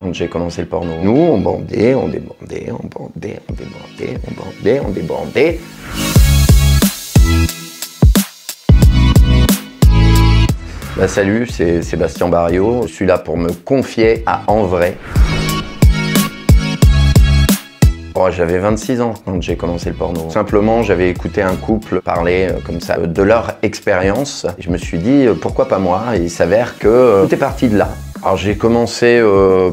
Quand j'ai commencé le porno, nous on bandait, on débandait, on bandait, on débandait, on bandait, on débandait. Bah salut, c'est Sébastien Barriot. Je suis là pour me confier à En Vrai. Oh, j'avais 26 ans quand j'ai commencé le porno. Simplement, j'avais écouté un couple parler comme ça de leur expérience. Je me suis dit, pourquoi pas moi? Et il s'avère que tout est parti de là. Alors j'ai commencé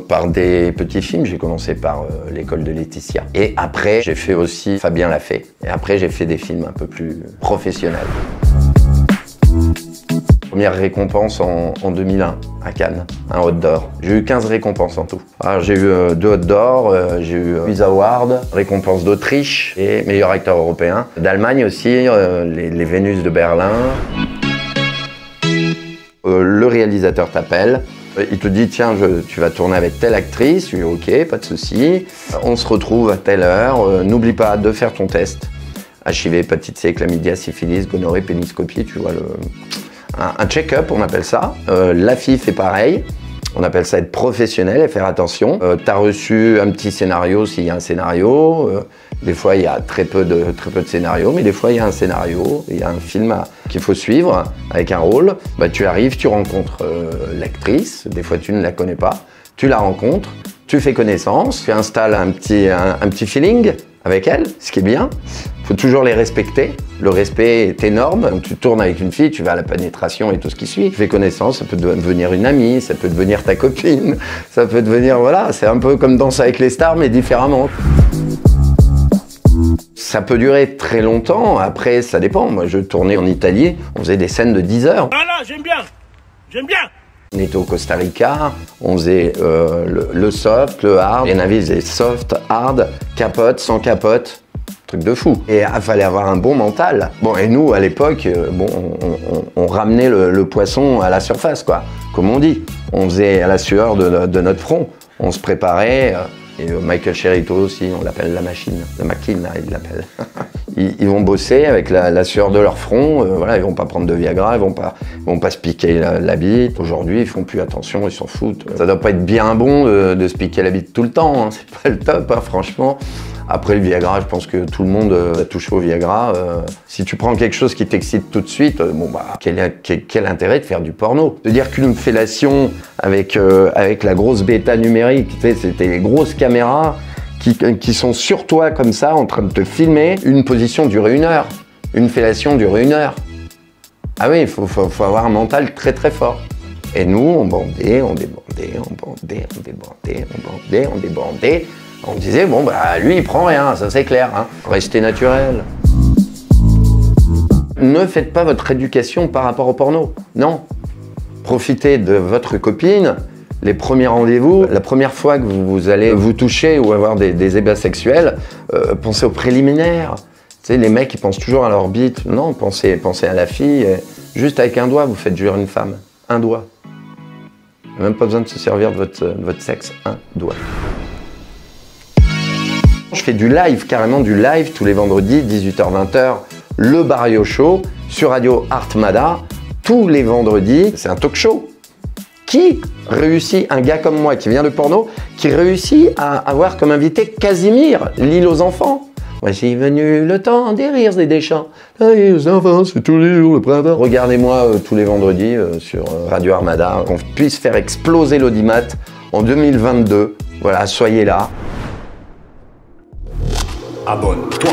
par des petits films, j'ai commencé par l'école de Laetitia. Et après, j'ai fait aussi Fabien l'a fait. Et après, j'ai fait des films un peu plus professionnels. Première récompense en 2001 à Cannes, un Hot d'Or. J'ai eu 15 récompenses en tout. Alors j'ai eu 2 Hot d'Or, j'ai eu 8 awards, récompense d'Autriche et meilleur acteur européen. D'Allemagne aussi, les Vénus de Berlin. Le réalisateur t'appelle, il te dit tiens tu vas tourner avec telle actrice, tu dis ok, pas de souci. On se retrouve à telle heure, n'oublie pas de faire ton test. HIV, hépatite C, chlamydia, syphilis, gonorrhée, péniscopie, tu vois un check-up, on appelle ça. La fille fait pareil. On appelle ça être professionnel et faire attention. Tu as reçu un petit scénario s'il y a un scénario. Des fois, il y a très peu de scénarios, mais des fois, il y a un scénario, il y a un film qu'il faut suivre avec un rôle. Bah, tu arrives, tu rencontres l'actrice. Des fois, tu ne la connais pas. Tu la rencontres, tu fais connaissance, tu installes un petit feeling avec elle, ce qui est bien. Il faut toujours les respecter. Le respect est énorme. Quand tu tournes avec une fille, tu vas à la pénétration et tout ce qui suit. Tu fais connaissance, ça peut devenir une amie, ça peut devenir ta copine, ça peut devenir, voilà, c'est un peu comme Danser avec les stars, mais différemment. Ça peut durer très longtemps, après ça dépend. Moi je tournais en Italie, on faisait des scènes de 10 heures. Voilà, j'aime bien, j'aime bien. On était au Costa Rica, on faisait le soft, le hard. Les navires faisaient soft, hard, capote, sans capote. Truc de fou. Et il fallait avoir un bon mental. Bon, et nous, à l'époque, bon, on ramenait le poisson à la surface, quoi. Comme on dit. On faisait à la sueur de notre front. On se préparait. Et Michael Cherito aussi, on l'appelle la machine. La machine, il l'appelle. Ils vont bosser avec la sueur de leur front. Voilà, ils vont pas prendre de Viagra, ils vont pas se piquer la bite. Aujourd'hui, ils font plus attention, ils s'en foutent. Ça doit pas être bien bon de se piquer la bite tout le temps. Hein. C'est pas le top, hein, franchement. Après le Viagra, je pense que tout le monde va toucher au Viagra. Si tu prends quelque chose qui t'excite tout de suite, bon bah quel intérêt de faire du porno? De dire qu'une fellation avec la grosse bêta numérique, tu sais, c'était les grosses caméras qui sont sur toi comme ça, en train de te filmer, une position durait 1 heure, une fellation durait 1 heure. Ah oui, il faut avoir un mental très très fort. Et nous, on bandait, on débandait, on bandait, on débandait, on bandait, on débandait. On disait, bon, bah, lui, il prend rien, ça c'est clair, hein. Restez naturel. Ne faites pas votre éducation par rapport au porno, non. Profitez de votre copine, les premiers rendez-vous, la première fois que vous allez vous toucher ou avoir des ébats sexuels, pensez aux préliminaires. Tu sais, les mecs, ils pensent toujours à leur bite. Non, pensez à la fille. Juste avec un doigt, vous faites jouir une femme. Un doigt. Même pas besoin de se servir de votre sexe, un doigt. Je fais du live, carrément du live, tous les vendredis, 18h-20h, le Barriot Show, sur Radio Artmada, tous les vendredis. C'est un talk show. Qui réussit, un gars comme moi qui vient de porno, qui réussit à avoir comme invité Casimir, l'île aux enfants. Voici venu le temps des rires et des chants. Les enfants, c'est tous les jours le printemps. Regardez-moi tous les vendredis sur Radio Armada, qu'on puisse faire exploser l'audimat en 2022. Voilà, soyez là. Abonne-toi.